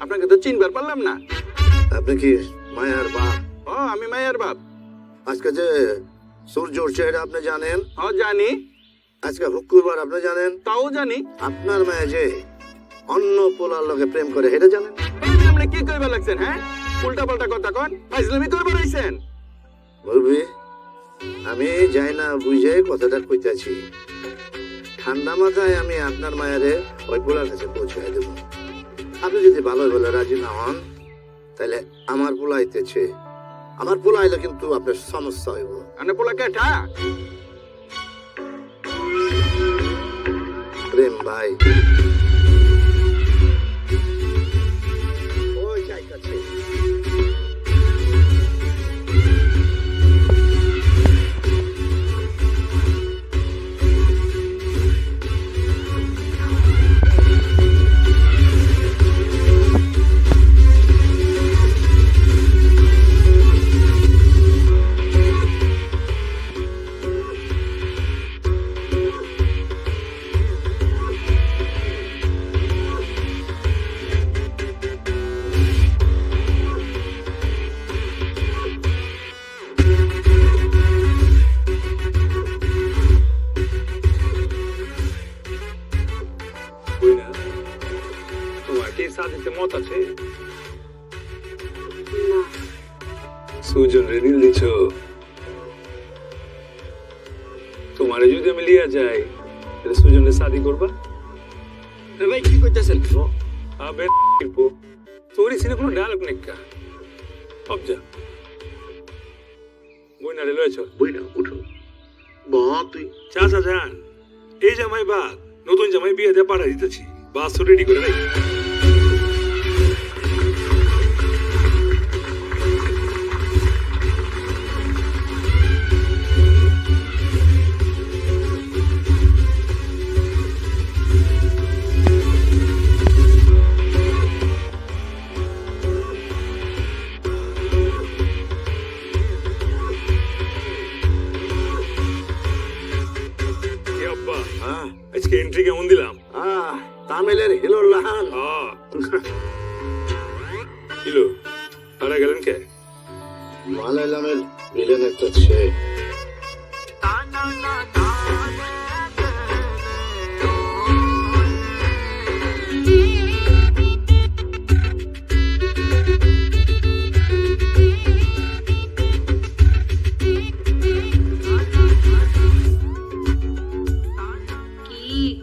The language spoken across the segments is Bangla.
আপনাকে তো চিনবার পারলাম না। আপনি কি মায়ার বাপ? ও আমি মায়ের বাপ। আজকে যে সূর্য উঠছে এটা আপনি জানেন? ও জানি। আজকে শুক্রবার আপনি জানেন? তাও জানি। আপনার মায়া যে অন্য পোলার লগে প্রেম করে এটা জানেন? আপনি কি কইবা লাগছেন? হ্যাঁ, উল্টা পাল্টা কথা কন, ফাইজলামি করবার আইছেন। বলবি আমি যাই না বুঝে কথাটা কইতাছি। ঠান্ডা মাথায় আমি আপনার মায়ারে ওই পোলার কাছে পৌঁছাই দেব। আপনি যদি ভালো ভালো রাজি না হন তাহলে আমার পোলা আইতেছে, আমার পোলা আইলে কিন্তু আপনার সমস্যা হইব। আনে পোলা কেটা? প্রেম ভাই ওই যাইতাছে। তোমার কি সাদিতে মত আছে? সুজন রে দিল দিছ। তোমারে যদি আমি লিয়া যাই তাহলে সুজনের শাদি করবা? ভাই কি কইতেছেন? আবে তোর সিনে কোনো ডায়লগ নেই কা? অবজা বইনারে লয়েছ। বইনা উঠো বহুত তুই চাচা যান, এই জামাই বাদ নতুন জামাই বিয়ে দিয়ে পাঠা দিতেছি, বাস রেডি করে রাখি। আজকে এন্ট্রি কেমন দিলাম? তামিলের হিলোর লাহান হিলো হারা গেলেন কে? মালায়ালামের ভিলেন একটা ছে।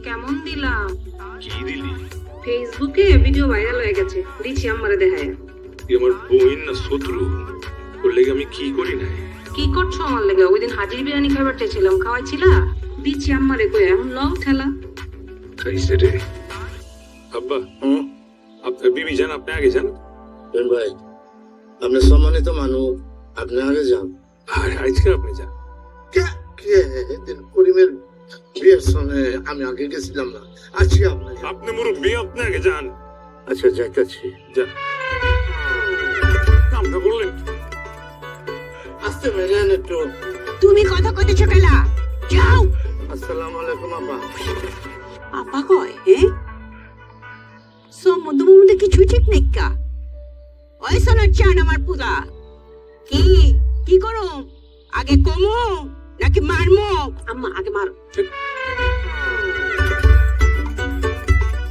কেমন দিলাম? কি দিলি? ফেসবুকে ভিডিও ভাইরাল হয়ে গেছে, দিচ্ছি আমারে দেখায়। তুই আমার বোন না শত্রু? ওর লেগে আমি কি করি নাই? কি করছো আমার লেগে? ওই দিন হাজির বিরিয়ানি খাবার চেয়েছিলাম, খাওয়াইছিলা? দিচ্ছি আমারে কই, এখন লও ঠেলা। খাইছে রে। আব্বা আপনার বিবি যান, আপনি আগে যান। ভাই আপনি সম্মানিত মানুষ, আপনি আগে যান। আর আজকে আপনি যান। করিমের বিয়ের সময় আমি আগে গেছিলাম না, আজকে আপনি যান। আপনি মুরব্বী, আপনি আগে যান। আচ্ছা যাইতেছি। যান। কামটা করলেন আসতে মেলেন একটু। তুমি কথা কইতেছ কেলা? যাও। আসসালামু আলাইকুম আপা। আপা কয় হে? মধ্যে মধ্যে কিছু ঠিক নেই কা? ওই সোনার চান আমার পুরা। কি কি করো? আগে কমো নাকি মারমো? আম্মা আগে মারো।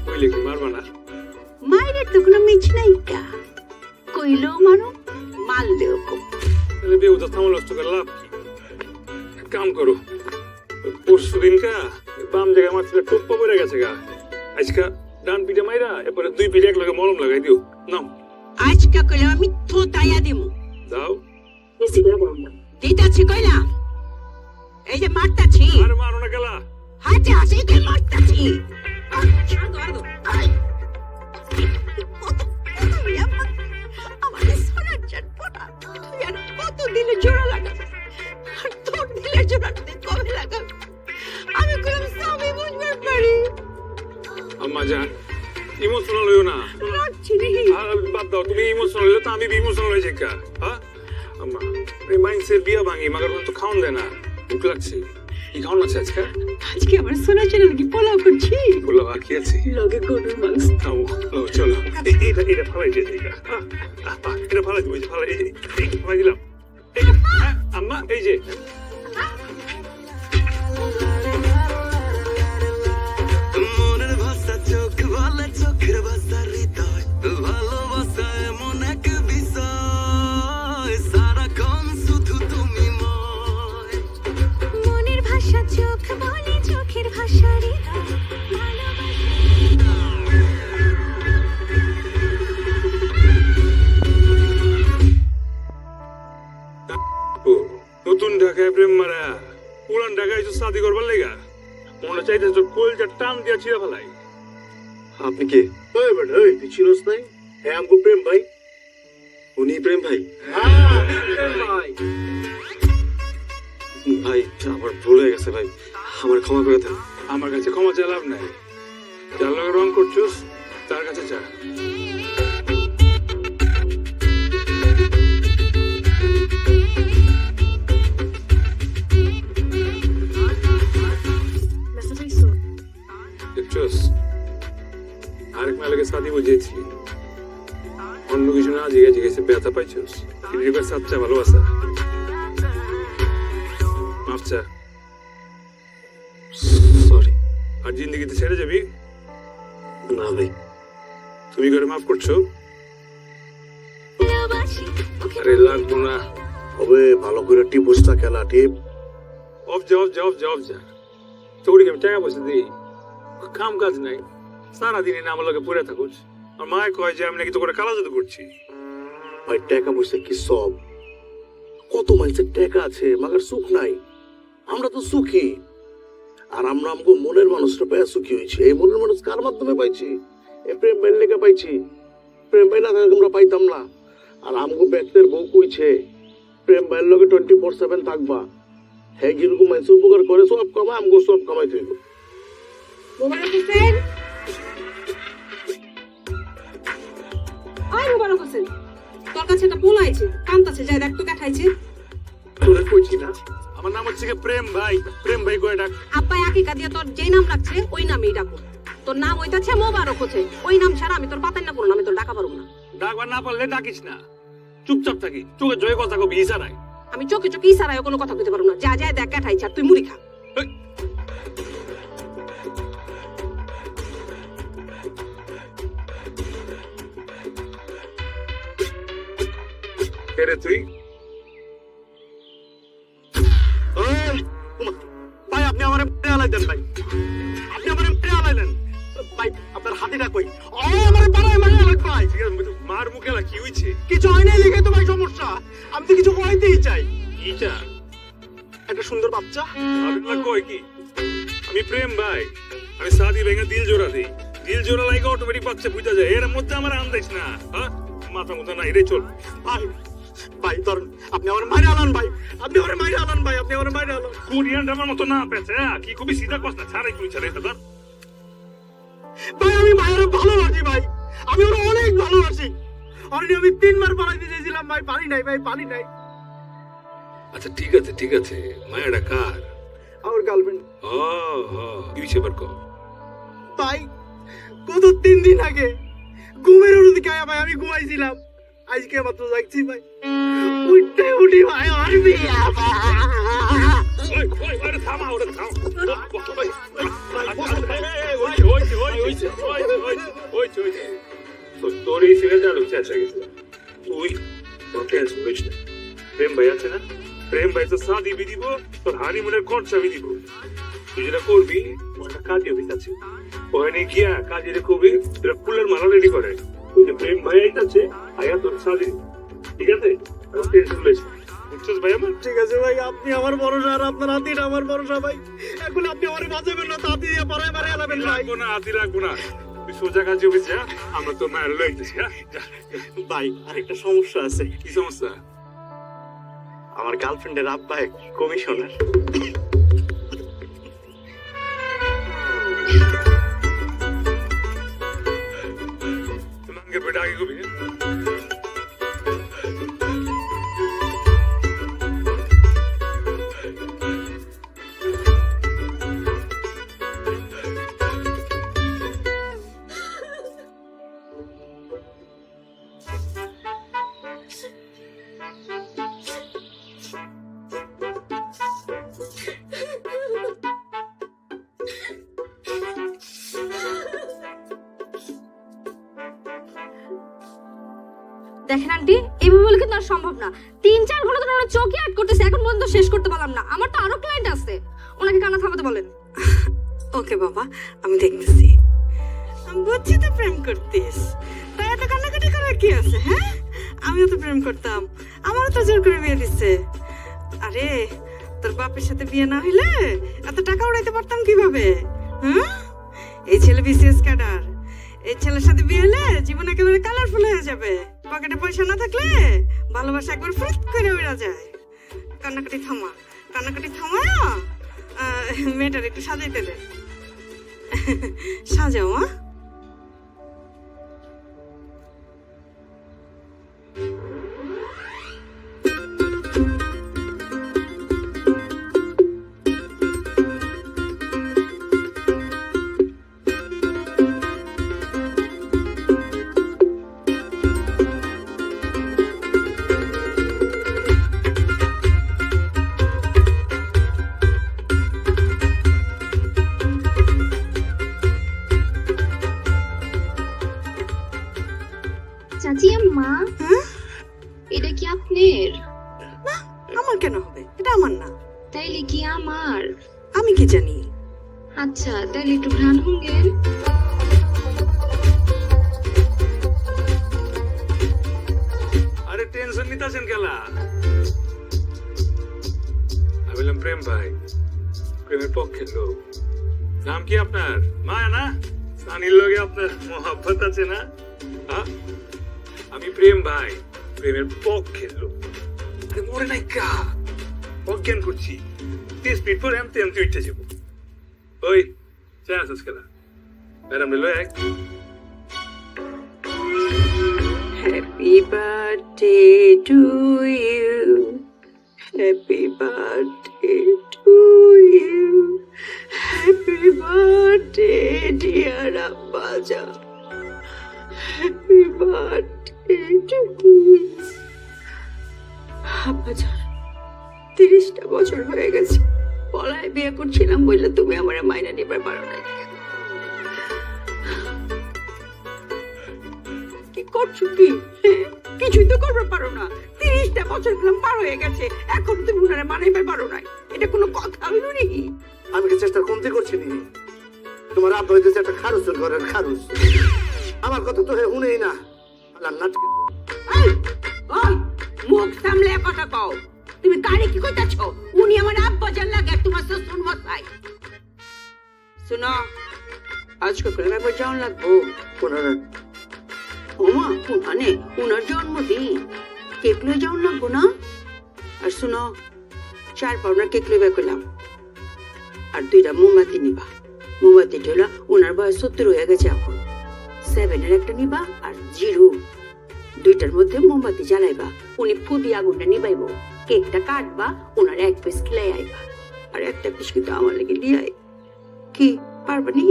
কইলে কি মারবা না? মাইরে তো কোনো মিছ নাই কা। কইলেও মারো, মারলেও কম। তাহলে বিয়ে তো থামল নষ্ট করে লাভ কি? এক কাম করো, পরশু দিন কা বাম জায়গায় আমার ছেলে টোপ্পা পড়ে গেছে গা, আজকা ডান পিঠে মাইরা এরপরে দুই পিঠে এক লগে মলম লাগাই দিও। নাও আজকা কইলে আমি থোতাইয়া দিমু। যাও। বেশি করে বল না। দিতাছি কইলা। এই যে মারতাছি। আর মারো না গেলা। হাতে হাসি কে মারতাছি। ছাড় দাও দাও। আই। আমাদের সোনার চান পড়া। তুই আর কত দিলে জোড়া লাগাবে? আর তোর দিলে জোড়া কবে লাগাবে? আমি কোনো সবই বুঝতে পারি। আম্মা জান, ইমোশনাল হইও না। রাখছি রে। আর বাদ দাও, তুমি ইমোশনাল হইলে তো আমি বি ইমোশনাল হয়ে যাই কা। হ্যাঁ আম্মা, এই মাইন্ডসেট বিয়া ভাঙি মাগার তো খাওন দেয় না, ভুক লাগছে। কি খাওয়ানো আছে আজকে? আজকে আমার সোনা চ্যানেল কি পোলাও করছি বললো আর কি আছে? লগে গরুর মাংস ও চলো এটা ফালাই দিয়ে দিই এটা ফালাই দিব, এই যে ফালাই, এই যে ফালাই দিলাম। আম্মা এই যে মনের ভাষা চোখ বলে, চোখের ভাষা হৃদয়, ভালোবাসা এমন এক বিষয়, সারাক্ষণ শুধু তুমি ময়। মনের ভাষা চোখ বলে, চোখের ভাষা হৃদয়, ও নতুন ঢাকায় প্রেম মারা, পুরান ঢাকায় তো শাদি করবার লেগা মনে চাইতে তোর কোলটা টান দিয়া ছিঁড়া ফেলাই। আপনি কে? ওই বেটা, ওই তুই চিনোস নাই? হ্যাঁ আমগো প্রেম ভাই। উনি প্রেম ভাই? ভাই আমার ভুল হয়ে গেছে ভাই, আমার ক্ষমা করে দেন। আমার কাছে ক্ষমা চাই লাভ নাই, যার লগে রং করছস তার কাছে চা। দেখছস আরেক মেলাকে শাদি বুঝিয়েছি, অন্য কিছু না জিজ্ঞাসা জিজ্ঞাসা ব্যথা পাইছস, কিন্তু সাচ্চা ভালোবাসা। মাফ চা। সরি। আর জিন্দগিতে ছেড়ে যাবি? না ভাই। তুমি করে মাফ করছো? ভালোবাসি আরে লাগবো না, হবে ভালো করে টিপুসটা খেলা টিপ। অফ যা অফ যা অফ যা অফ যা। তোকে আমি টাকা পয়সা দিই, কাম কাজ নাই, সারাদিন না আমার লোকে পড়ে থাকুস। আর মায় কয় যে আমি নাকি তো করে কালা জাদু করছি। ভাই টাকা পয়সা কি সব? কত মানুষের টাকা আছে মাগার সুখ নাই। আমরা তো সুখী, আর আমরা আমগো মনের মানুষটা পেয়ে সুখী হয়েছি। এই মনের মানুষ কার মাধ্যমে পাইছি? এই প্রেম ভাইয়ের লেগে পাইছি। প্রেম ভাই না থাকলে আমরা পাইতাম না। আর আমগো ব্যক্তির বউ কইছে প্রেম ভাইয়ের লগে 24/7 থাকবা। হ্যাঁ কিরকম মানুষ উপকার করে সব কামাই, আমগো সব কামাই থইব। মোবারক হোসেন, আয় মোবারক হোসেন, তোর কাছে একটা পোলা আছে, কান্তাছে, যাই দেখ তো কাঠাইছে। তোরে কইছি না আমার নাম হচ্ছে কি প্রেম ভাই, প্রেম ভাই কয় ডাক। আব্বাই আকিকা দিয়ে তোর যেই নাম রাখছে ওই নামেই ডাকো। তোর নাম হইতাছে মোবারক হোসেন, ওই নাম ছাড়া আমি তোর পাতাই না কোনো নামে তোর ডাকা পারবো না। ডাকবার না পারলে ডাকিস না, চুপচাপ থাকি, চোখে জয় কথা কবি ইশারায়। আমি চোখে চোখে ইশারায় কোনো কথা কইতে পারবো না। যা যা দেখ কাঠাইছে, আর তুই মুড়ি খা। এই, কে রে তুই? ভাই আপনি আমার আলাইলেন ভাই, আপনি আমার আলাইলেন ভাই, আপনার হাতিটা কই? আমার পাড়ায় মারা আলাইক ভাই। মার মুখে এলা কি হইছে? কিছু হয় নাই লিখে তো ভাই সমস্যা, আমি তো কিছু হইতেই চাই। ইটা একটা সুন্দর বাচ্চা। আপনার কয় কি? আমি প্রেম ভাই, আমি শাদি ভেঙে দিল জোড়া দিই, দিল জোড়া লাগে অটোমেটিক বাচ্চা বুঝা যায়। এর মধ্যে আমার আন্দাজ না, হ্যাঁ মাথা মুথা নাই রে। চল ভাই ভাই ধরুন, আপনি আমার মাইরে আলান ভাই, আপনি আমার মাইরে আলান ভাই, আপনি আমার মাইরে আলান। কোরিয়ান আমার মতো না পেছে, কি খুবই সিধা কথা ছাড়াই তুই ছাড়াই দাদা। ভাই আমি মায়ের ভালোবাসি ভাই, আমি ওরা অনেক ভালোবাসি। অলরেডি আমি 3 বার পালাইতে চাইছিলাম ভাই, পারি নাই ভাই, পারি নাই। আচ্ছা ঠিক আছে, মায়াটা কার? আমার গার্লফ্রেন্ড। ও কি বিষয় বার কর। ভাই গত 3 দিন আগে ঘুমের ওষুধ খাইয়া ভাই আমি ঘুমাইছিলাম, আজকে মাত্র যাচ্ছি ভাই, উঠি ভাই আরবি। ওই আরে থামা, ওরে থাম। তোর এই সিরিয়াল চালু চেঁচা গেছে, তুই তোর টেনশন করিস না। প্রেম ভাই আছে না, প্রেম ভাই তো শাদি বি দিব, তোর হানিমুনের খরচা বি দিব। তুই যেটা করবি ওটা কাজে অফিস আছে, ওখানে গিয়া কাজে কবি তোরা ফুলের মালা রেডি করে। ওই যে প্রেম ভাই আছে আয়া তোর শাদি, ঠিক আছে? টেনশন লইস না, বুঝছিস ভাই আমার? ঠিক আছে ভাই, আপনি আমার ভরসা, আর আপনার হাতিটা আমার ভরসা ভাই। এখন আপনি আমার বাঁচাবেন না, হাতি দিয়ে পাড়ায় পাড়ায় এলাবেন ভাই। রাখবো না, হাতি রাখবো না, তুই সোজা কাজে অফিস যা, আমরা তোর মায়ের লইতেছি। হ্যাঁ ভাই আরেকটা সমস্যা আছে। কি সমস্যা? আমার গার্লফ্রেন্ডের আব্বা কমিশনার। নাঙ্গে পেটে আগে কবি। দেখেন আন্টি এইভাবে বলে কিন্তু আর সম্ভব না। 3-4 ঘন্টা ধরে ওরা চোখে আট করতেছে, এখন পর্যন্ত শেষ করতে পারলাম না। আমার তো আরো ক্লায়েন্ট আছে, ওনাকে কান্না থামাতে বলেন। ওকে বাবা, আমি দেখতেছি। আমি বুঝছি তো প্রেম করতিস, তাই এত কান্নাকাটি করার কি আছে? হ্যাঁ, আমিও তো প্রেম করতাম, আমারও তো জোর করে বিয়ে দিচ্ছে। আরে তোর বাপের সাথে বিয়ে না হইলে এত টাকা উড়াইতে পারতাম কিভাবে? হ্যাঁ, এই ছেলে বিসিএস ক্যাডার, এই ছেলের সাথে বিয়ে হলে জীবন একেবারে কালারফুল হয়ে যাবে। পকেটে পয়সা না থাকলে ভালোবাসা একবার ফ্রিজ করে উড়া যায়। কান্নাকাটি থামা, কান্নাকাটি থামায়া মেয়েটার একটু সাজাইতে দে। সাজাও। চাচি আম্মা, এটা কি আপনার? আমার কেন হবে? এটা আমার না। তাইলে কি আমার? আমি কি জানি? আচ্ছা তাইলে একটু ঘ্রাণ হুঙ্গেন। আরে টেনশন নিতেছেন কেলা? আমি বললাম প্রেম ভাই, প্রেমের পক্ষের লোক। নাম কি আপনার? মায়া না? সানির লগে আপনার মহাব্বত আছে না? হ্যাঁ, আমি প্রেম ভাই, প্রেমের পক্ষের লোক। আরে মরে নাই কা, অজ্ঞান করছি। 30 মিনিট পর এমতে উঠতে যাবো। ওই চা আসিস খেলা, ম্যাডাম রে লয় এক। Happy birthday to you. Happy birthday to you. Happy birthday dear Abbaja. Happy birthday to you. আব্বাজান, 30টা বছর হয়ে গেছে। পলায় বিয়ে করছিলাম বললে তুমি আমার মাইনা নিবার পারো না। কি করছো কি? কিছুই তো করতে পারো না। 30টা বছর পার হয়ে গেছে, এখন তুমি উনারে মানাইবার পারো না। এটা কোনো কথা হইল নি? আমি কি চেষ্টা কমতে করছি নি? তোমার আব্বা হইতেছে একটা খারুসের ঘরের খারুস। আমার কথা তো হে শুনেই না। আল্লাহ নাটকে এই, ওই, মুখ সামলে কথা কও। তুমি কারে কি কইতাছো? উনি আমার আব্বাজান লাগে, তোমার শ্বশুর মশাই। শুনো, আজকে করে একবার যাওয়া লাগবো। কোনারে ওমা, ওখানে উনার জন্মদিন, কেক লয়ে যাওয়া লাগবো না? আর শুনো, 4 পাউন্ডার কেক লইবা কইলাম, আর 2টা মোমবাতি নিবা। মোমবাতিটা হলো উনার বয়স 70 হয়ে গেছে এখন। 7-এর একটা নিবা আর 0, 2টার মধ্যে মোমবাতি জ্বালাইবা। উনি ফুদি আগুনটা নিবাইব, কেকটা কাটবা, উনার 1 পিস খেলাই আইবা। আর একটা পিস কিন্তু আমার লেগে দিয়ে আই। কি পারবা নি?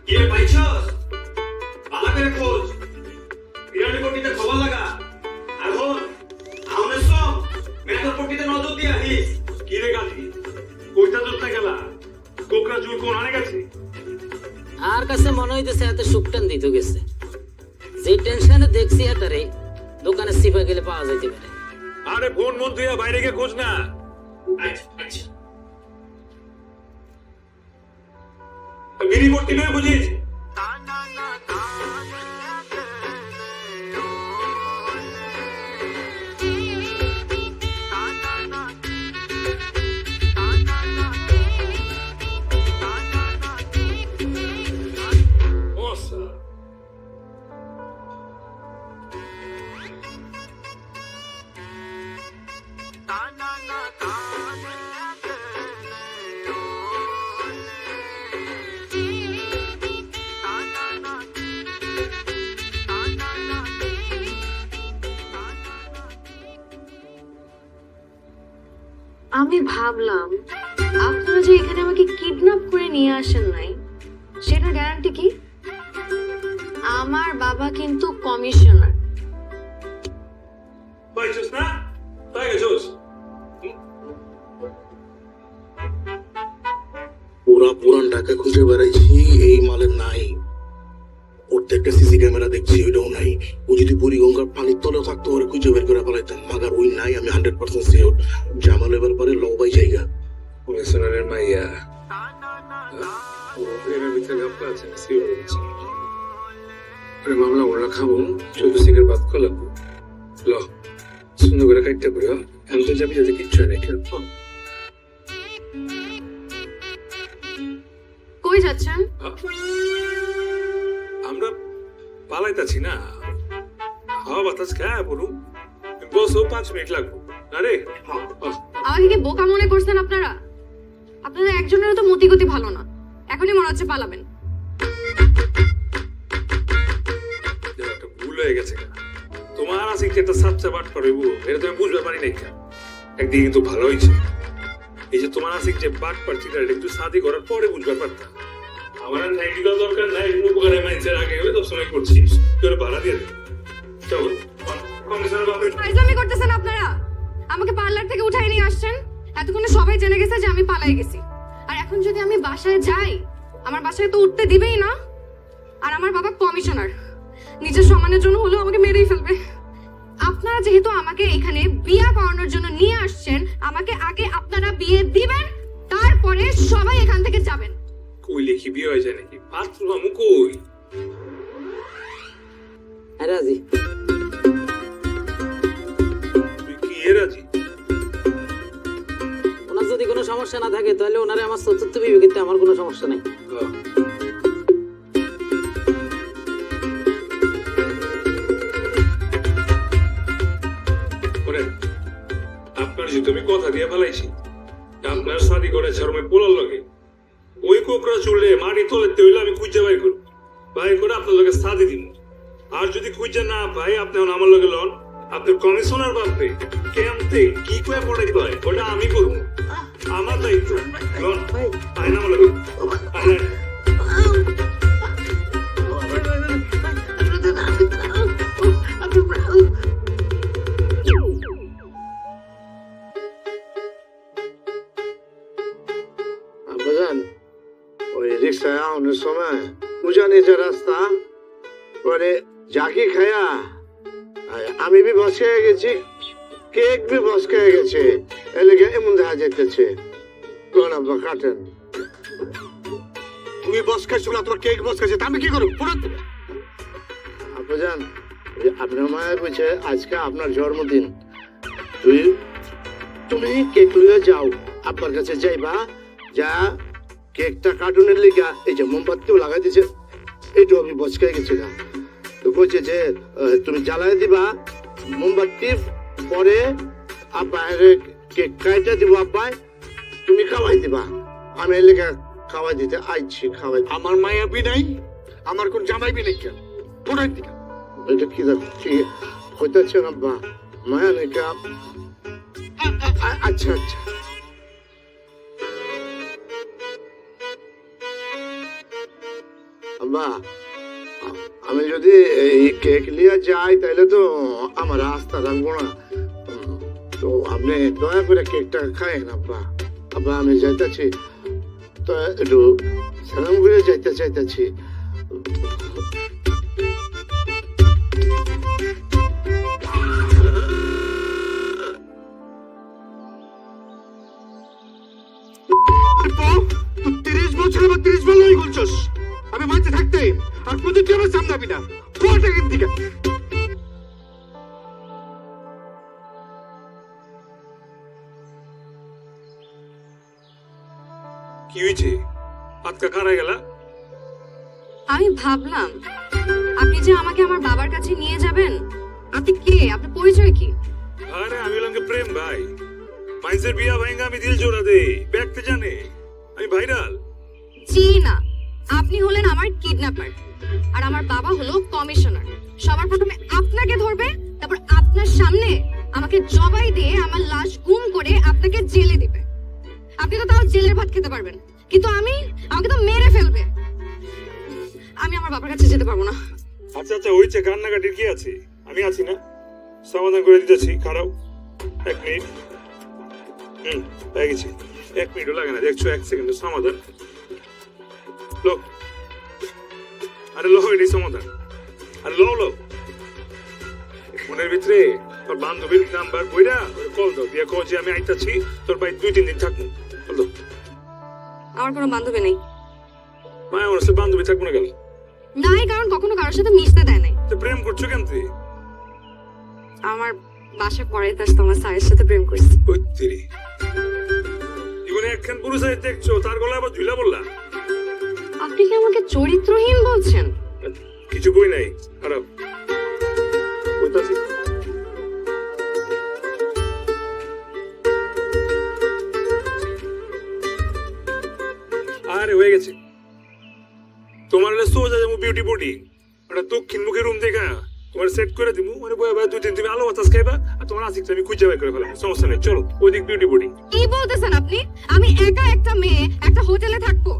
কে পাইছস? ভালো করে খোঁজ। বিরাট কোটিতে খবর লাগা। এখন আমনে সব মেটার কোটিতে নজর দিয়া দিস। কি রে গালি? কইতা দোস্তা গেলা। কোকরা জুল কোন আনে গেছে? আর কাছে মনে হইতেছে এত সুকটান দিতে গেছে। যে টেনশনে দেখছি এটারে দোকানে সিপা গেলে পাওয়া যাইতে পারে। আরে ফোন মন তুই বাইরে গিয়ে খোঁজ না। আচ্ছা আচ্ছা। বিড়ি করতে নয় বুঝিস? আমি ভাবলাম আপনারা যে এখানে আমাকে কিডন্যাপ করে নিয়ে আসেন নাই, সেটা গ্যারান্টি কি? আমার বাবা কিন্তু কমিশনার। পাইছস না? তাই গেছস? পুরান ঢাকা খুঁজে বেড়াইছি, এই মালের নাই। প্রত্যেকটা সিসি ক্যামেরা দেখছি, ওইটাও নাই। ও যদি বুড়িগঙ্গার পানির তলে থাকতো, ওরা খুঁজে বের করে ফেলাইতাম। মাগার ওই নাই, আমি 100% শিওর। জামাল এবার পরে লবাই জায়গা। কমিশনারের মাইয়া প্রেমের ভিতরে গাপ্পা আছে, সিওর হচ্ছে মামলা ওরা খাবো, 24 বাদ করলাম। ল সুন্দর করে কাটতে করি, এখন তো যাবি যাতে কিচ্ছু নেই। কই যাচ্ছেন? আমরা পালাইতাছি না, হাওয়া বাতাস খায় বলুন, বসো 5 মিনিট লাগবে। আরে আমাকে কি বোকা মনে করছেন আপনারা? আপনাদের একজনেরও তো মতিগতি ভালো না, এখনই মনে হচ্ছে পালাবেন। একটা ভুল হয়ে গেছে, তোমার আছে কি একটা সাচ্চা বাট করব, এটা তুমি বুঝতে পারি নাই। একদিকে কিন্তু ভালো হয়েছে, এই যে তোমার আছে যে বাট পারছি, এটা একটু শাদি করার পরে বুঝতে পারতাম। আমার আর থ্যাংক ইউ দেওয়ার দরকার নাই, উপকারে মাইন্সের আগে ওই তো সময় করছিস, তোর ভাড়া দিয়ে দে। চল কমিশনার বাবু, ফাইজলামি করতেছেন আপনারা। আমাকে পার্লার থেকে উঠাই নিয়ে আসছেন, এতক্ষণে সবাই জেনে গেছে যে আমি পালাই গেছি। আর এখন যদি আমি বাসায় যাই, আমার বাসায় তো উঠতে দিবেই না। আর আমার বাবা কমিশনার, নিজের সম্মানের জন্য হলেও আমাকে মেরেই ফেলবে। আপনারা যেহেতু আমাকে এখানে বিয়ে করানোর জন্য নিয়ে আসছেন, আমাকে আগে আপনারা বিয়ে দিবেন, তারপরে সবাই এখান থেকে যাবেন। কই লিখি বিয়ে হয়ে যায় নাকি? পাত্র মামু কই? রাজি। তুই কি রাজি? ওনার যদি কোনো সমস্যা না থাকে, তাহলে ওনারে আমার চতুর্থ বিবেকিতে আমার কোনো সমস্যা নেই। আপনার যে তুমি কথা দিয়ে ফেলাইছি, আপনার শাদি করে শরমে পোলার লগে ওই কোকড়া চুলে মাটি তোলেতে হইলে আমি খুঁজে বাই করব, বাই করে আপনার লগে শাদি দিব। আর যদি খুঁজে না ভাই, আপনি আমার লগে লন, আপনার কমিশনার বাপরে কেমতে কি করে পড়ে দিবে ওটা আমি করব, আমার দায়িত্ব। লন আইন আমার লগে আইন। আব্বাজান, ওই রিক্সায় আউনের সময় উজানি যে রাস্তা পরে জাকি খায়া আমি বি বস খেয়ে গেছি, কেক বি বস খেয়ে গেছে, এলাকা এমন দেখা যাইতেছে। কোন আব্বা কাটেন? তুমি বস খাইছো না, তোমার কেক বস খাইছে, তা আমি কি করব? আব্বাজান, আপনার মায়ের বলছে আজকে আপনার জন্মদিন, তুমি কেক লিয়ে যাও, আব্বার কাছে যাইবা, যা কেকটা কার্টুনের লিগা এই যে মোমবাতিও লাগাই দিছে, এইটু আমি বচকাই গেছি না। তো বলছে যে তুমি জ্বালাই দিবা মোমবাতি, পরে আব্বায়ের কেক কাইটা দিব, আব্বাই তুমি খাওয়াই দিবা, আমি এই লেগা খাওয়াই দিতে আইছি। খাওয়াই আমার মায়া বি নাই, আমার কোন জামাই বি নাই, কেন কোথায় দিকা? এটা কি কি হইতেছেন আব্বা? মায়া নাকি? আচ্ছা আচ্ছা, আব্বা আমি যদি এই কেক নিয়ে যাই তাহলে তো আমার রাস্তা রাখবো না, তো আপনি দয়া করে কেকটা খায়েন আব্বা। আব্বা আমি যাইতেছি, তো একটু সালাম করে যাইতে চাইতেছি। তুই 30 বছর বা 30 বার লই বলছস আমি মাঝে থাকতে, আর কোনদিন তুই আমার সামনে আবি না। কোটা কেন দিকা? কি হয়েছে? আজকা কারা গেলা? আমি ভাবলাম আপনি যে আমাকে আমার বাবার কাছে নিয়ে যাবেন। আপনি কে? আপনার পরিচয় কি? আরে আমি লঙ্গে প্রেম ভাই, মাইন্সের বিয়া ভাইঙ্গা আমি দিল জোড়া দে, দেখতে জানে আমি ভাইরাল। জি না, আপনি হলেন আমার কিডন্যাপার, আর আমার বাবা হলো কমিশনার। সবার প্রথমে আপনাকে ধরবে, তারপর আপনার সামনে আমাকে জবাই দিয়ে আমার লাশ গুম করে আপনাকে জেলে দিবে। আপনি তো তাও জেলের ভাত খেতে পারবেন, কিন্তু আমাকে তো মেরে ফেলবে। আমি আমার বাবার কাছে যেতে পারবো না। আচ্ছা আচ্ছা হয়েছে, কান্নাকাটির কি আছে? আমি আছি না, সমাধান করে দিতেছি। খারাপ 1 মিনিট। হয়ে গেছি, 1 মিনিটও লাগে না, দেখছো 1 সেকেন্ডের সমাধান। লো আরে লো এটাই সমাধান আরে লো লো ফোনের ভিতরে তোর বান্ধবীর নাম্বার বইরা কল দাও দিয়ে কল যে আমি আইতাছি তোর ভাই 2-3 দিন থাকবো বলো আমার কোনো বান্ধবী নেই। মায়া আমার সাথে বান্ধবী থাকবো না গেল নাই, কারণ কখনো কারোর সাথে মিশতে দেয় নাই। তো প্রেম করছো কেন তুই আমার বাসা পরে তার তোমার স্যারের সাথে প্রেম করছি। ওই তেরি জীবনে একখান পুরুষ আই দেখছো তার গলায় আবার ঝুলা বললা আপনি কি আমাকে চরিত্রহীন বলছেন? কিছু কই নাই খারাপ কইতাছি আরে হয়ে গেছে তোমার হলে সোজা যাবো বিউটি বডি ওটা দক্ষিণ মুখে রুম দেখা তোমার সেট করে দিব মানে বয়া বয়া 2-3 তুমি আলো বাতাস খাইবা আর তোমার আসিকটা আমি খুঁজে বের করে ফেলাম সমস্যা নেই চলো ওইদিক বিউটি বডি কি বলতেছেন আপনি? আমি একা একটা মেয়ে একটা হোটেলে থাকবো?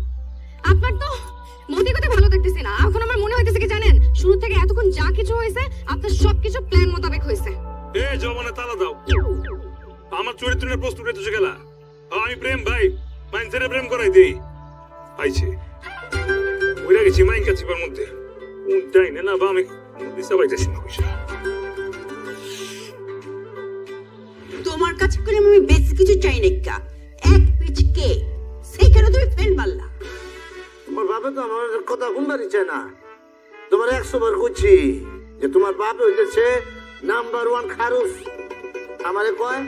আপনার তো মতিগতি ভালো দেখতেছি না। এখন আমার মনে হইতেছে কি জানেন, শুরু থেকে এতক্ষণ যা কিছু হয়েছে আপনার সবকিছু প্ল্যান মোতাবেক হয়েছে। এ জমানে তালা দাও আমার চরিত্র নিয়ে প্রশ্ন উঠেছে গেলা আমি প্রেম ভাই মাইন্সেরে প্রেম করাই দেই আইছে ওইরা গেছি মাইন কাছিবার মধ্যে উনটাই না বা আমি দিশা পাইতেছি না পয়সা তোমার কাছে করে আমি বেশি কিছু চাই না কা এক পিচকে সেইখানে তুমি ফেল মারলা। তোমার বাপে তো আমার কথা শুনবারই চায় না তোমার 100 বার কইছি যে তোমার বাপ হইতেছে নাম্বার 1 খারুস আমারে কয়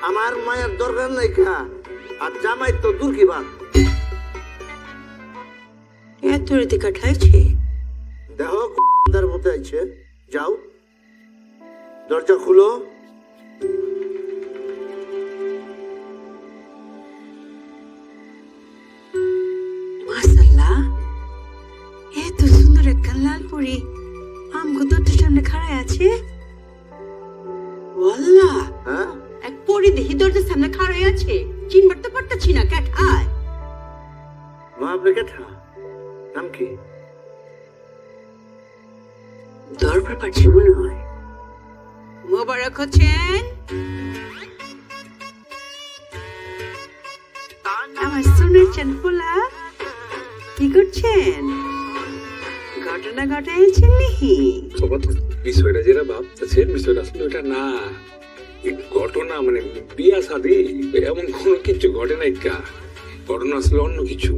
আমার মায়ের দরকার নাই কা আর জামাই তো দূর কি বাপ এত রীতি কাটাইছে দেখো দার মতো আছে যাও দরজা খুলো মাশাআল্লাহ এত সুন্দর একটা লাল পরি আমগো দরজার সামনে খাড়ায় আছে। ওয়াল্লাহ হ্যাঁ এক পরি দেখি দরজার সামনে খাড়ায় আছে, চিনবার তো পারতাছি না কাঠায়। মা আপনাকে থা নাম কি দরবার পাচ্ছি মনে হয়। মোবারক হচ্ছেন আমার সোনার চান পোলা, কি করছেন? ঘটনা ঘটাইছেন নাকি? বিষয়টা যেটা ভাবতেছে বিষয়টা আসলে ওটা না এই ঘটনা মানে বিয়া শাদী এমন কোনো কিছু ঘটে নাই কা ঘটনা আসলে অন্য কিছু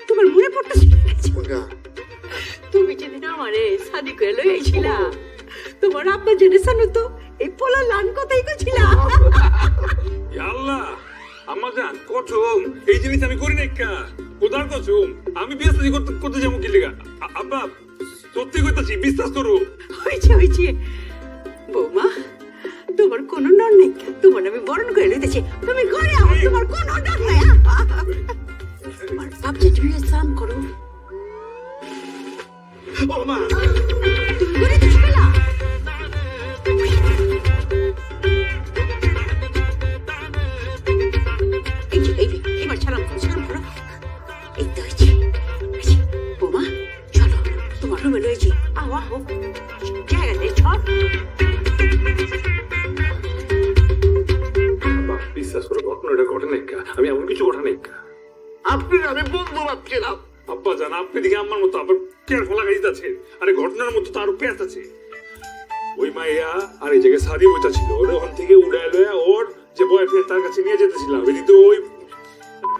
তোমার মনে পড়তেছে তুমি যেদিন আমারে শাদি করে লই আইছিলা তোমার আব্বা জেনে জানো তো এই পোলা লান কথাই কইছিলা। আল্লাহ আমার জান কচম এই জিনিস আমি করি নাই কা কোদার কচম আমি বিয়া শাদী করতে যাবো কি লিগা আব্বা সত্যি কইতাছি বিশ্বাস করো হয়েছে হয়েছে বৌমা তোমার কোনো ডর নেই, তোমার আমি বরণ করে লইতেছি, তুমি ঘরে আও, তোমার কোনো ডর নাই। তোমার বাপ যে তুমি সালাম করো ও মা তুমি ঘরে চলে এই যে এবার সালাম করো এই তো হয়েছে। বৌমা চলো তোমার রুমে রয়েছি, আও আও জায়গা নেই ছট। বিশ্বাস করো ঘটনাটা ঘটে নাই কা আমি এমন কিছু ঘটে নাই কা আপনি আমি বন্ধু ভাবছিলাম আব্বা জান আপনি দিকে আমার মতো আবার কেয়ারফুল লাগাইতে আছে আরে ঘটনার মতো তার পেঁচ আছে ওই মাইয়া আর এই জায়গায় শাদি বইতাছিল ওর ওখান থেকে উড়ায় লয়া ওর যে বয়ফ্রেন্ড তার কাছে নিয়ে যেতেছিলাম এদিকে ওই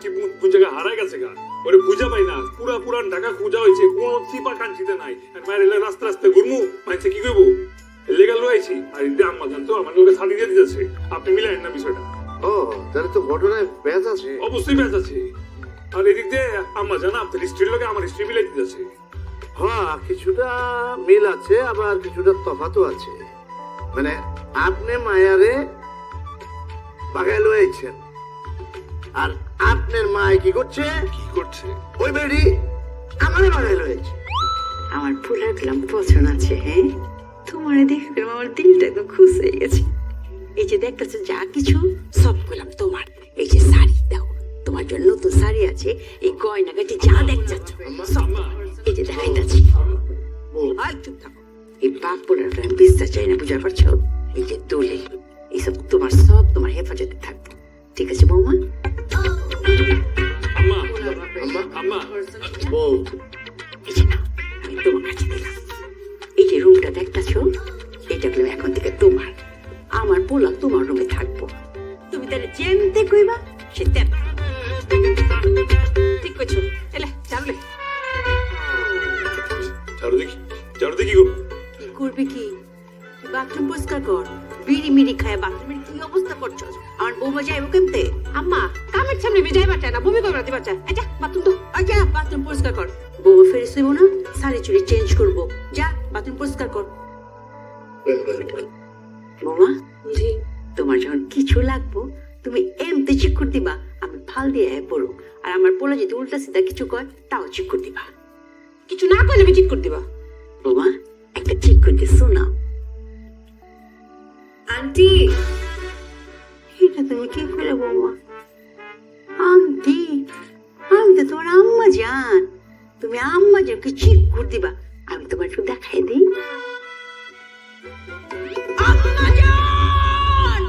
কি কোন জায়গায় হারাই গেছে গা ওরে খুঁজা পাই না পুরান ঢাকা খুঁজা হয়েছে কোনো চিপা কাঞ্চিতে নাই আর মায়ের এলে রাস্তা রাস্তায় ঘুরমু মাইছে কি করবো লেগাল লয়েছি আর এদিকে আম্মা জান তো আমার লোকে শাদি দিয়ে দিতেছে আপনি মিলাইন না বিষয়টা ও তাহলে তো ঘটনায় ব্যাস আছে অবশ্যই ব্যাচ আছে আর এদিক দিয়ে আম্মা জানা আপনার স্ত্রীর লোকে আমার স্ত্রী মিলাই দিতেছে। হ্যাঁ, কিছুটা মিল আছে, আবার কিছুটা তফাতও আছে। মানে আপনি মায়ারে বাগায় লয়েছেন, আর আপনার মায় কি করছে? কি করছে? ওই বেডি আমারে বাগায় লয়েছে। আমার পোলার গেলাম পছন্দ আছে। হ্যাঁ, তোমার দেখে গেলাম আমার দিলটা একদম খুশ হয়ে গেছে। এই যে দেখতেছো যা কিছু সব করলাম তোমার। এই যে শাড়ি দাও, তোমার জন্য নতুন শাড়ি আছে, এই গয়নাগাটি যা দেখছো সব এই যে দেখাইতেছি। আর চুপ থাকো, এই বাপ পোলার আমি বিশ্বাস চাই না, বুঝা পারছো? এই যে দলিল এইসব তোমার সব তোমার হেফাজতে থাকবে, ঠিক আছে বৌমা? আম্মা আম্মা আম্মা বউ, এই যে নাও, আমি তোমার কাছে দিলাম। এই যে রুমটা দেখতেছো, এইটা বললাম এখন থেকে তোমার। আমার পোলা তোমার রুমে থাকবো, তুমি তাহলে যেমতে কইবা সে তেম। ঠিক করছো? এলে চাললে ঝাড়ু দেখি, ঝাড়ু দেখি গো। কি করবি? কি বাথরুম পরিষ্কার কর। বিড়ি মিড়ি খায় বাথরুমের কি অবস্থা করছো? আমার বৌমা যাইবো কেমতে? আম্মা কামের সামনে বিজাই বাচ্চা না, বমি করবে বাচ্চা। আচ্ছা বাথরুম তো, আচ্ছা বাথরুম পরিষ্কার কর। বৌমা ফেরেস হইব না, শাড়ি চুড়ি চেঞ্জ করবো। যা বাথরুম পরিষ্কার কর। বৌমা, জি, তোমার যখন কিছু লাগবো তুমি এমতে চিকুর দিবা, আমি ফাল দিয়ে পড়ো। আর আমার পোলা যদি উল্টা সিধা কিছু কয় তাও চিকুর দিবা। কিছু না করলে আমি চিকুর দিবা। বৌমা একটা চিকুর দিয়ে শোনাও। আন্টি, এটা তুমি কি করে বৌমা? আন্টি, আমি তো তোমার আম্মা জান। তুমি আম্মা জানকে চিকুর দিবা, আমি তোমার একটু দেখাই দিই। আম্মা জান,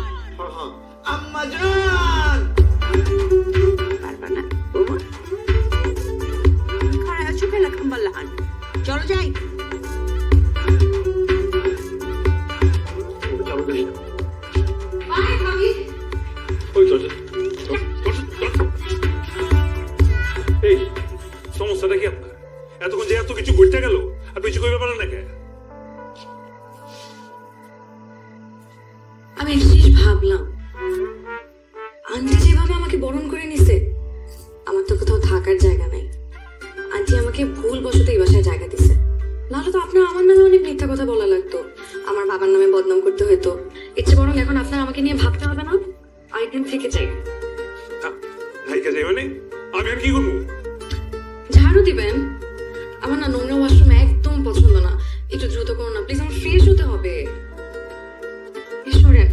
আম্মা জান। পারবা না বৌমা? খারাপ আছো কেন খাম্বার লাহান? চলো যাই। বাই ভাবি। ওই তো এই সমস্যাটা কি আপনার? এতক্ষণ যে এত কিছু ঘুরতে গেল আর কিছু করবে পারেন না কে? আমি একটা জিনিস ভাবলাম, আন্টি যেভাবে আমাকে বরণ করে নিছে, আমার তো কোথাও থাকার জায়গা নাই। আন্টি আমাকে ভুল বশত এই বাসায় জায়গা দিছে, নাহলে তো আপনার আমার নামে অনেক মিথ্যা কথা বলা লাগতো, আমার বাবার নামে বদনাম করতে হতো। এর চেয়ে বরং এখন আপনার আমাকে নিয়ে ভাবতে হবে না, আরেকদিন থেকে চাই। ভাইকে যাই মানে আমি আর কি করবো? ঝাড়ু দিবেন? আমার না নোংরা ওয়াশরুম একদম পছন্দ না, একটু দ্রুত করুন না প্লিজ, আমার ফ্রেশ হতে হবে। ঈশ্বরেন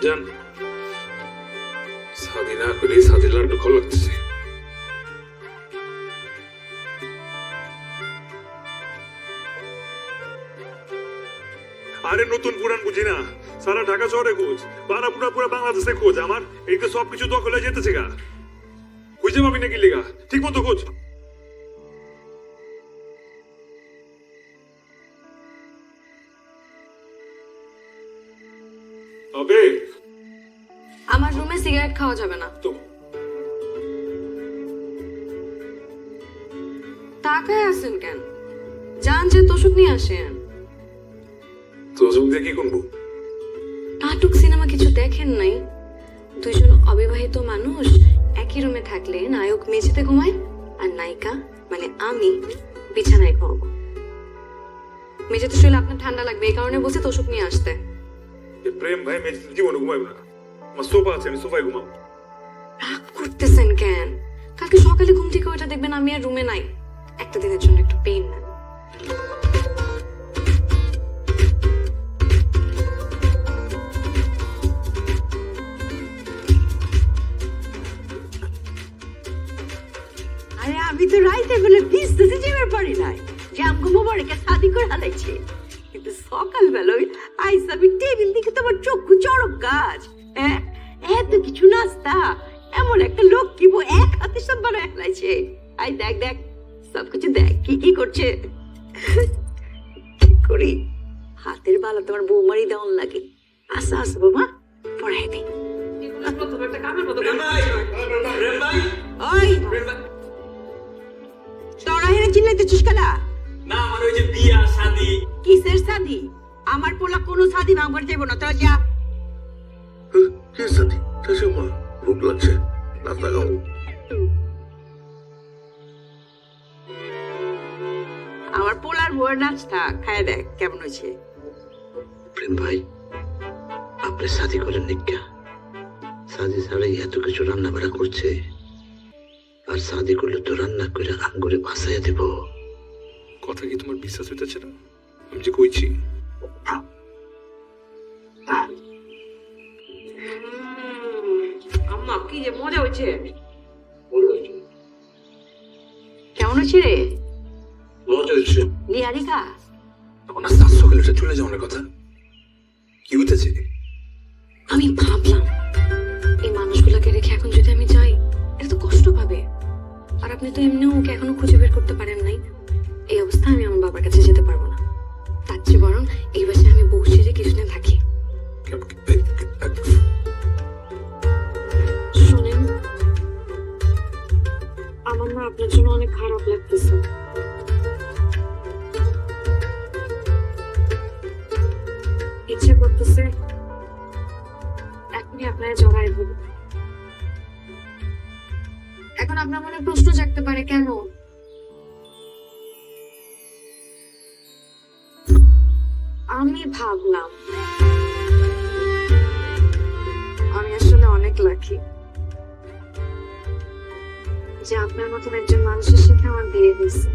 জান, শাদি না করে শাদি লাড্ডু খাওয়া লাগতেছে। আরে নতুন পুরান বুঝি না, সারা ঢাকা শহরে খোঁজ, পাড়া পুরা পুরা বাংলাদেশে খোঁজ, আমার এই তো সবকিছু দখল হয়ে যেতেছে গা। খুঁজে পাবি নাকি লেগা? ঠিক মতো খোঁজ। তবে আমার রুমে সিগারেট খাওয়া যাবে না। তো তাকায় আছেন কেন? যান যে তোষক নিয়ে আসেন। তোষক দিয়ে কি করবো? নাটক সিনেমা কিছু দেখেন নাই? দুইজন অবিবাহিত মানুষ একই রুমে থাকলে নায়ক মেঝেতে ঘুমায় আর নায়িকা মানে আমি বিছানায় ঘুমাবো। মেঝেতে শুলে আপনার ঠান্ডা লাগবে, এই কারণে বসে তোষক নিয়ে আসতে। প্রেম ভাই মেয়ে জীবনে ঘুমাইব না, আমার সোফা আছে, আমি সোফায় ঘুমাবো। রাগ করতেছেন কেন? কালকে সকালে ঘুম থেকে ওইটা দেখবেন আমি আর রুমে নাই। একটা দিনের জন্য একটু পেইন নেন। আরে আমি তো রাইতে বলে ভিজতেছি যাবার পারি নাই, যে আমগো মোবারকে শাদি করে হালাইছে। কিন্তু সকালবেলা ওই আইস আমি টেবিল দিকে তোমার চক্ষু চড়ক গাছ। হ্যাঁ, এত কিছু নাস্তা, এমন একটা লোক কি বউ এক হাতে সব বানায় ফেলাইছে। আই দেখ দেখ সবকিছু দেখ কি কি করছে। কি করি হাতের বালা তোমার বৌমারি দেওয়ান লাগে। আসা আসা বাবা পড়াই দিই। ওই তোরা হেরে চিল্লা চিল্লাইতেছিস কেলা? না আমার ওই যে বিয়া শাদি। কিসের শাদি? আমার পোলা কোনো শাদি ভাঙবার যাইব না, তোরা যা। কি সাথী তাসে মা ভুক লাগছে রাত লাগাও আমার পোলার বউয়ের নাচটা খায় দেখ কেমন হয়েছে। প্রেম ভাই আপনি শাদি করেন নিকা শাদি ছাড়াই এত কিছু রান্না বাড়া করছে আর শাদি করলে তো রান্না করে আঙ্গুরে ভাসাইয়া দিব কথা কি তোমার বিশ্বাস হইতেছে না? আমি যে কইছি আম্মা কি যে মজা হয়েছে। কেমন হয়েছে রে মজা হচ্ছে নিহারিকা? তখন আস্তে আস্তে সকালে উঠে চলে যাওয়ার কথা। কি হইতেছে? আমি ভাবলাম এই মানুষগুলোকে রেখে এখন যদি আমি যাই এটা তো কষ্ট পাবে, আর আপনি তো এমনিও ওকে এখনো খুঁজে বের করতে পারেন নাই। এই অবস্থায় আমি আমার বাবার কাছে যেতে পারবো না, তার চেয়ে বরং এই বাসে আমি বউ সেজে কিছুদিন থাকি। শোনেন, আমার না আপনার জন্য অনেক খারাপ লাগতেছে। ইচ্ছে করতেছে এখনই আপনার জড়াই বলব। এখন আপনার মনে প্রশ্ন জাগতে পারে কেন? আমি ভাবলাম আমি আসলে অনেক লাকি যে আপনার মতন একজন মানুষের সাথে আমার বিয়ে হয়েছে।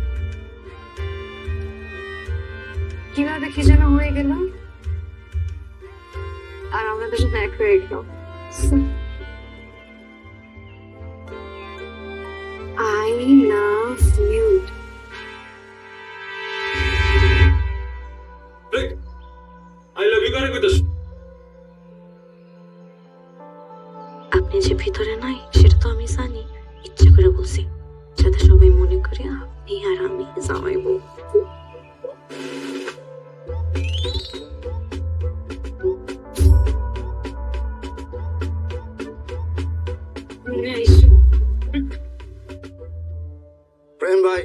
কিভাবে কি যেন হয়ে গেল আর আমাদের সাথে এক হয়ে গেল। I love you. I love you কারে কইতাছ? আপনি যে ভিতরে নাই সেটা তো আমি জানি, ইচ্ছে করে বলছি যাতে সবাই মনে করে আপনি আর আমি জামাই বউ। প্রেম ভাই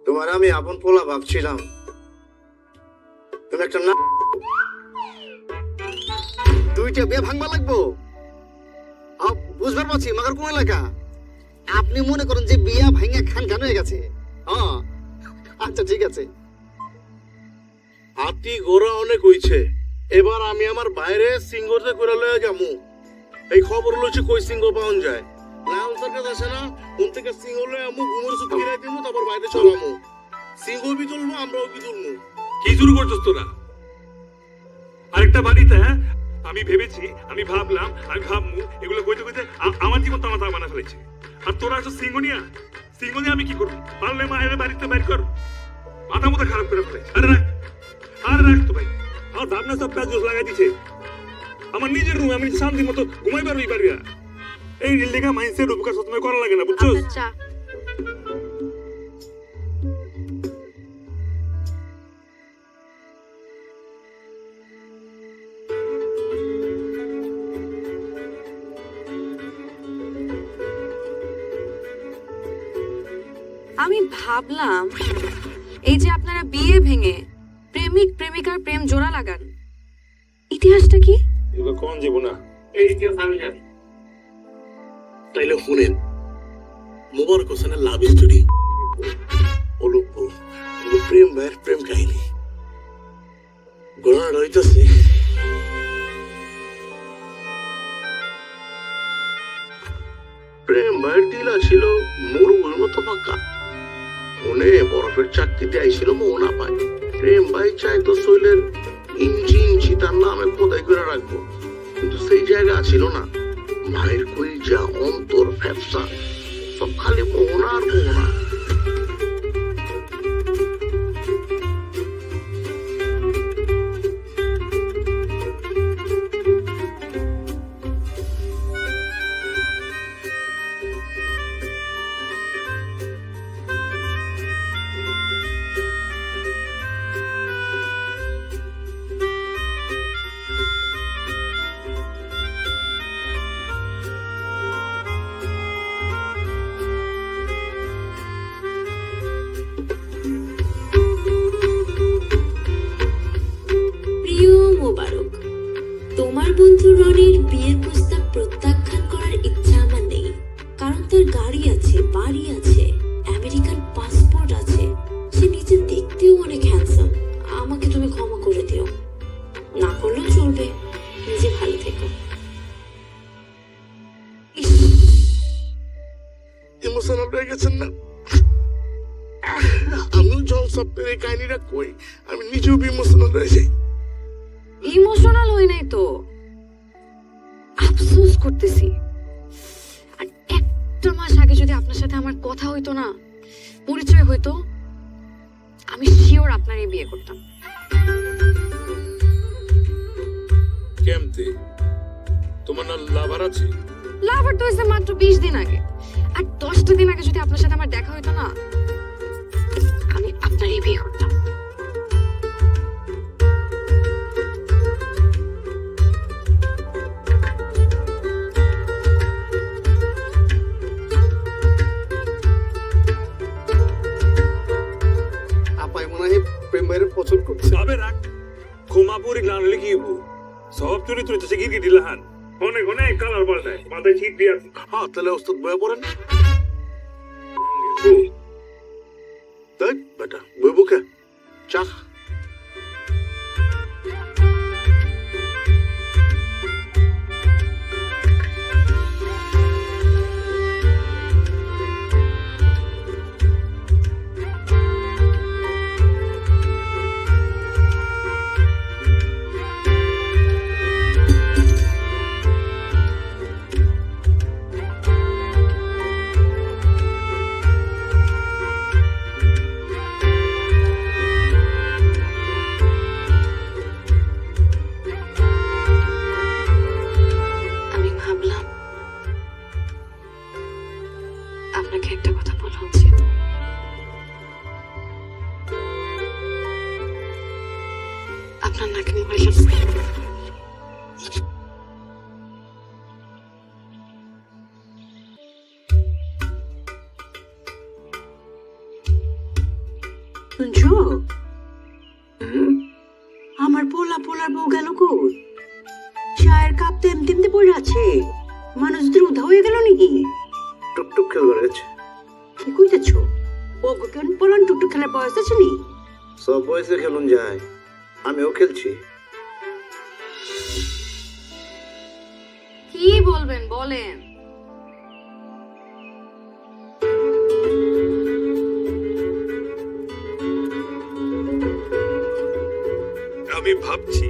তোমার আমি আপন পোলা ভাবছিলাম, তুমি একটা না দুইটা বিয়ে ভাঙবা লাগবো বুঝবার পারছি মাগার কোন এলাকা আপনি মনে করেন যে বিয়া ভাঙা খান খান হয়ে গেছে। হ্যাঁ আচ্ছা ঠিক আছে হাতি গোড়া অনেক হইছে এবার আমি আমার বাইরে সিঙ্গরতে করে লয়ে যামু এই খবর লইছে কই সিঙ্গ পাওন যায় লাল সার্কাস আসে না কোন থেকে সিঙ্গ লয়ে আমু ঘুমর সুত কিরাই দেবো তারপর বাইরে চলামু সিঙ্গ বি তুলবো আমরাও বি তুলবো কি শুরু করছস তোরা? আরেকটা বাড়িতে আমি ভেবেছি, আমি ভাবলাম, আমি ভাবমু, এগুলো কইতে কইতে আমার জীবন তো আমার বানা ফেলেছে। আর তোরা আসো সিংহ নিয়ে আমি কি করবো? পারলে মায়ের বাড়িতে বাইর কর, মাথা মতো খারাপ করে ফেলেছে। আরে রাখ তো ভাই, আমার ভাবনা সব কাজ লাগাই দিছে। আমার নিজের রুমে আমি শান্তি মতো ঘুমাই পারবি না। এই লেখা মাইন্ডসেট উপকার সবসময় করা লাগে না, বুঝছো? চা আমি ভাবলাম এই যে আপনারা বিয়ে ভেঙে প্রেমিক প্রেমিকার প্রেম জোড়া লাগান, ইতিহাসটা কি? এগুলো কোন যাবো না, এই ইতিহাস আমি জানি। তাইলে শুনেন মোবারক হোসেনের লাভ স্টোরি অলুপ প্রেম ভাইয়ের প্রেম কাহিনী ঘোড়া রইতেছে প্রেম ভাইয়ের টিলা ছিল মরুভূমির মতো ফাঁকা মনে বরফের চাকতিতে আইছিল মোহনা পায় প্রেম ভাই চাইতো শৈলের ইঞ্চি ইঞ্চি তার নামে খোদাই করে রাখবো কিন্তু সেই জায়গা ছিল না মায়ের কইজা অন্তর ব্যবসা সব খালি মোহনা আর মোহনা বন্ধু রনির বিয়ের প্রস্তাব প্রত্যাখ্যান করার ইচ্ছা আমার নেই, কারণ তার গাড়ি আছে, বাড়ি আছে, আমেরিকান পাসপোর্ট আছে, সে নিজে দেখতেও অনেক হ্যান্ডসাম। আমাকে তুমি ক্ষমা করে দিও, না করলেও চলবে। নিজে ভালো থেকো। ইমোশনাল হয়ে গেছেন না? আমিও জল সপ্তাহের এই কাহিনীটা কই, আমি নিজেও ইমোশনাল হয়ে যাই। ইমোশনাল হই নাই তো, আফসোস করতেছি। আর একটা মাস আগে যদি আপনার সাথে আমার কথা হইতো না, পরিচয় হইতো, আমি শিওর আপনারই বিয়ে করতাম। কেমতে তোমার না লাভার আছে? লাভার তো হয়েছে মাত্র 20 দিন আগে, আর 10টা দিন আগে যদি আপনার সাথে আমার দেখা হইতো না, আমি আপনারই বিয়ে করতাম। আপাই মনে হয় প্রেমের পছন্দ করছে। সাবে রাখ, ক্ষমাপুরি লানলে কি হবো? সব চরিত্র তো সে গিরগি দিলাহান, অনেক অনেক কালার পাল্টায়, মাথায় ছিট দিয়ে আছে। হ্যাঁ, তাহলে ওস্তাদ বয়ে পড়েন। দেখ বেটা, বই বুকে চা। আমি ভাবলাম আপনাকে একটা কথা বলা উচিত। আপনার নাকি মোবাইল শুনছো? আমার পোলা পোলার বউ গেল কই? চায়ের কাপ তেম তেমতে পড়ে আছে, মানুষদের উধা হয়ে গেল নাকি? টুকটুক খেলবার গেছে। কি কইতেছ? ও কেন পোলান টুকটুক খেলার বয়স আছে নি? সব বয়সে খেলুন যায়, আমিও খেলছি। কি বলবেন বলেন। আমি ভাবছি,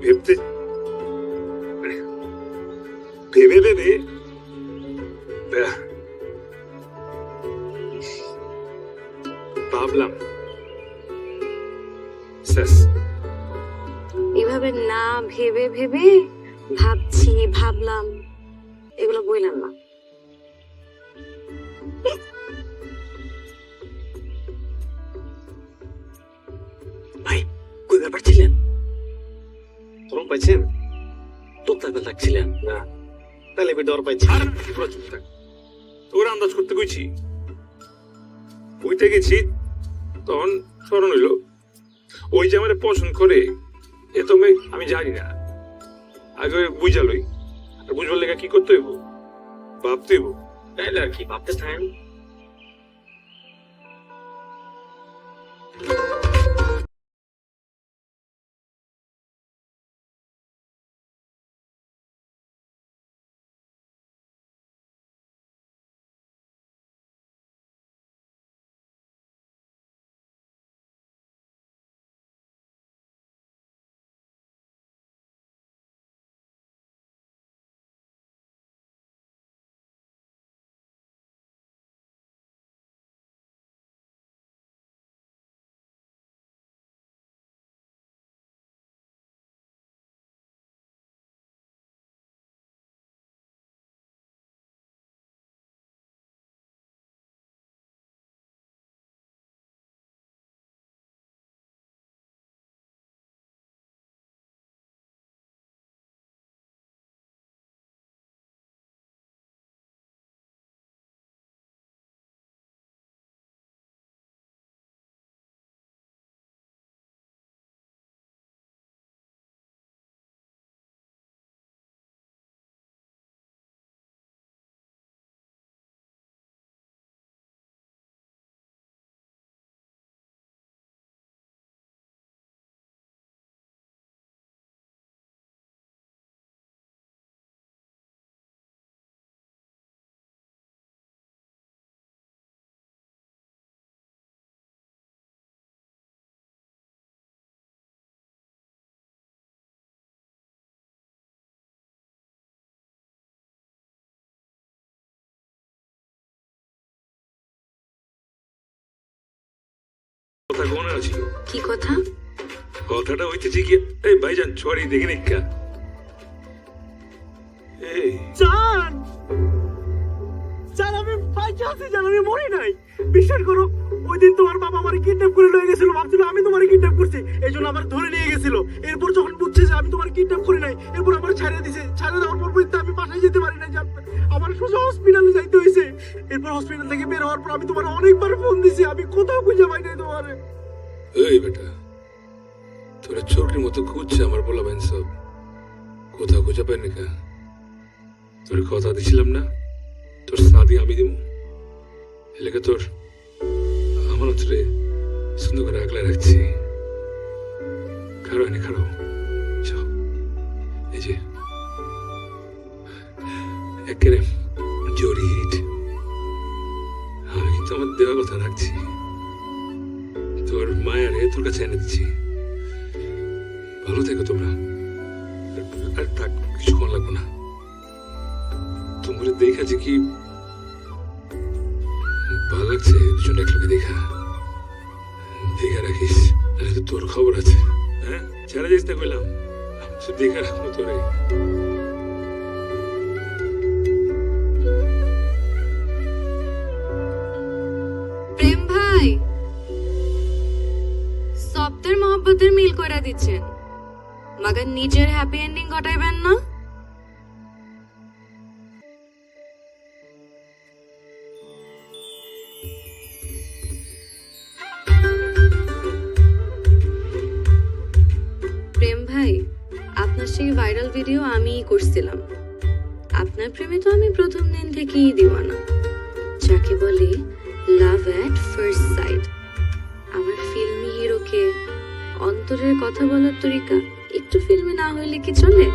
ভেবতে ভেবে ভেবে ভাবলাম শেষ। এভাবে না ভেবে ভেবে ভাবছি, ভাবলাম, এগুলো বললাম না। ভাই কই ব্যাপার ছিলেন? তরম পাইছেন? তোর থাকতে থাকছিলেন না, তাহলে আমি ডর পাইছি। আর পুরো চুপ থাক, তোর আন্দাজ করতে কইছি। ওইটা গেছি তখন স্মরণ হইলো ওই যে আমার পছন্দ করে, এ তো আমি জানি না। আগে বুঝালই, আর বুঝবার লেগে কি করতে হইব, ভাবতে হইব, তাইলে আর কি ভাবতে থাকেন। কথা মনে আছে? কি কথা? কথাটা হইতেছে কি, এই ভাইজান ছড়ি দেখি নিকা। এই জান জান আমি বাইচে আছি জান, আমি মরি নাই। বিশ্বাস করো ওই দিন তোমার বাবা আমার কিডন্যাপ করে নিয়ে গেছিল, ভাবছিল আমি তোমার কিডন্যাপ করছি, এই জন্য আমার ধরে নিয়ে গেছিল। এরপর যখন বুঝছে যে আমি তোমার কিডন্যাপ করি নাই, এরপর আমার ছাড়িয়ে দিছে। ছাড়িয়ে দেওয়ার পর বুঝতে আমি বাসায় যেতে পারি নাই জান, আমার সোজা হসপিটালে যাইতে হয়েছে। এরপর হসপিটাল থেকে বের হওয়ার পর আমি তোমার অনেকবার ফোন দিছি, আমি কোথাও খুঁজে পাই নাই তোমার। এই বেটা, তোরা চোখের মতো খুঁজছে আমার বলা বাইন সব, কোথাও খুঁজে পাই না। তোর কথা দিছিলাম না তোর শাদি আমি দিব, এলাকা তোর আমার রে সুন্দর করে আগলে রাখছি। খারো এনে খারো, এই যে একেবারে জড়িয়ে আমি কিন্তু আমার দেওয়ার কথা রাখছি। তোর মায়ারে তোর কাছে এনে দিচ্ছি, ভালো থেকো তোমরা। আর থাক, কিছুক্ষণ লাগবো না। তোমরা দেখাছে কি ভালো লাগছে দুজন একলোকে দেখা রাখিস, তোর খবর আছে। হ্যাঁ ছেড়ে যাইস না কইলাম, দেখা রাখবো তোরে। প্রেম ভাই সবদের মহব্বতের মিল কইরা দিচ্ছেন, মগর নিজের হ্যাপি এন্ডিং ঘটাইবেন না। প্রেম ভাই, আপনার সেই ভাইরাল ভিডিও আমিই করছিলাম। আপনার প্রেমে তো আমি প্রথম দিন থেকেই দিওয়ানা, যাকে বলে লাভ এট ফার্স্ট সাইট। আমার ফিল্মি হিরোকে অন্তরের কথা বলার তরিকা একটু ফিল্মি না হইলে কি চলে?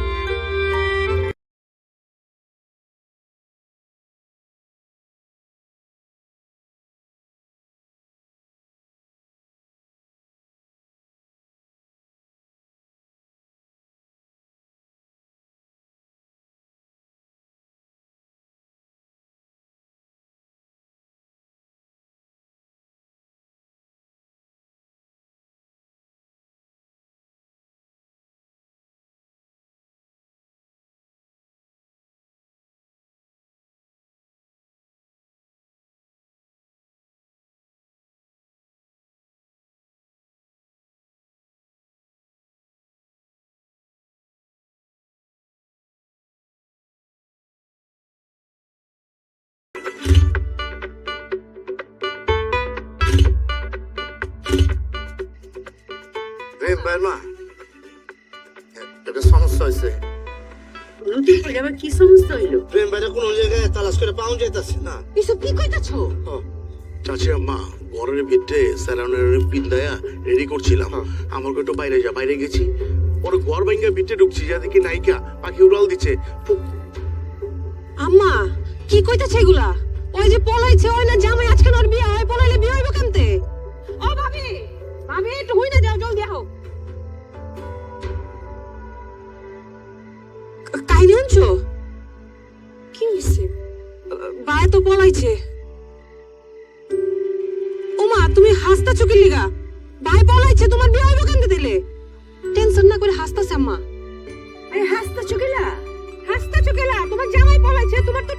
প্রেম ভাই মা, একটা সমস্যা হয়েছে। নতুন করে আবার কি সমস্যা হইলো? প্রেম ভাইরা কোনো জায়গায় তালাশ করে পাওয়া যাইতাছে না। এসব কি কইতাছো? চাচি আম্মা ঘরের ভিতরে স্যালানের পিন্দায়া রেডি করছিলাম, আমাকে একটু বাইরে বাইরে গেছি, পরে ঘর ভাঙ্গা ভিতরে ঢুকছি, যা দেখি নায়িকা পাখি উড়াল দিচ্ছে। আম্মা কি কইতাছে এগুলা? ওই যে পলাইছে, ওই না জামাই আজকে ওর বিয়ে হয়, পলাইলে বিয়ে হইব কেমতে? ও ভাবি, ভাবি একটু হই না যাও, জলদি আহো। কাহিনী আনছো? কি হইছে? বায়ে তো পলাইছে। ওমা তুমি হাসতাছো কি লিগা? ভাই পলাইছে, তোমার বিয়ে হইব কেমতে দিলে? টেনশন না করে হাসতাছে আম্মা। আরে হাসতাছো কেলা? হাসতাছো কেলা? তোমার জামাই পলাইছে, তোমার তো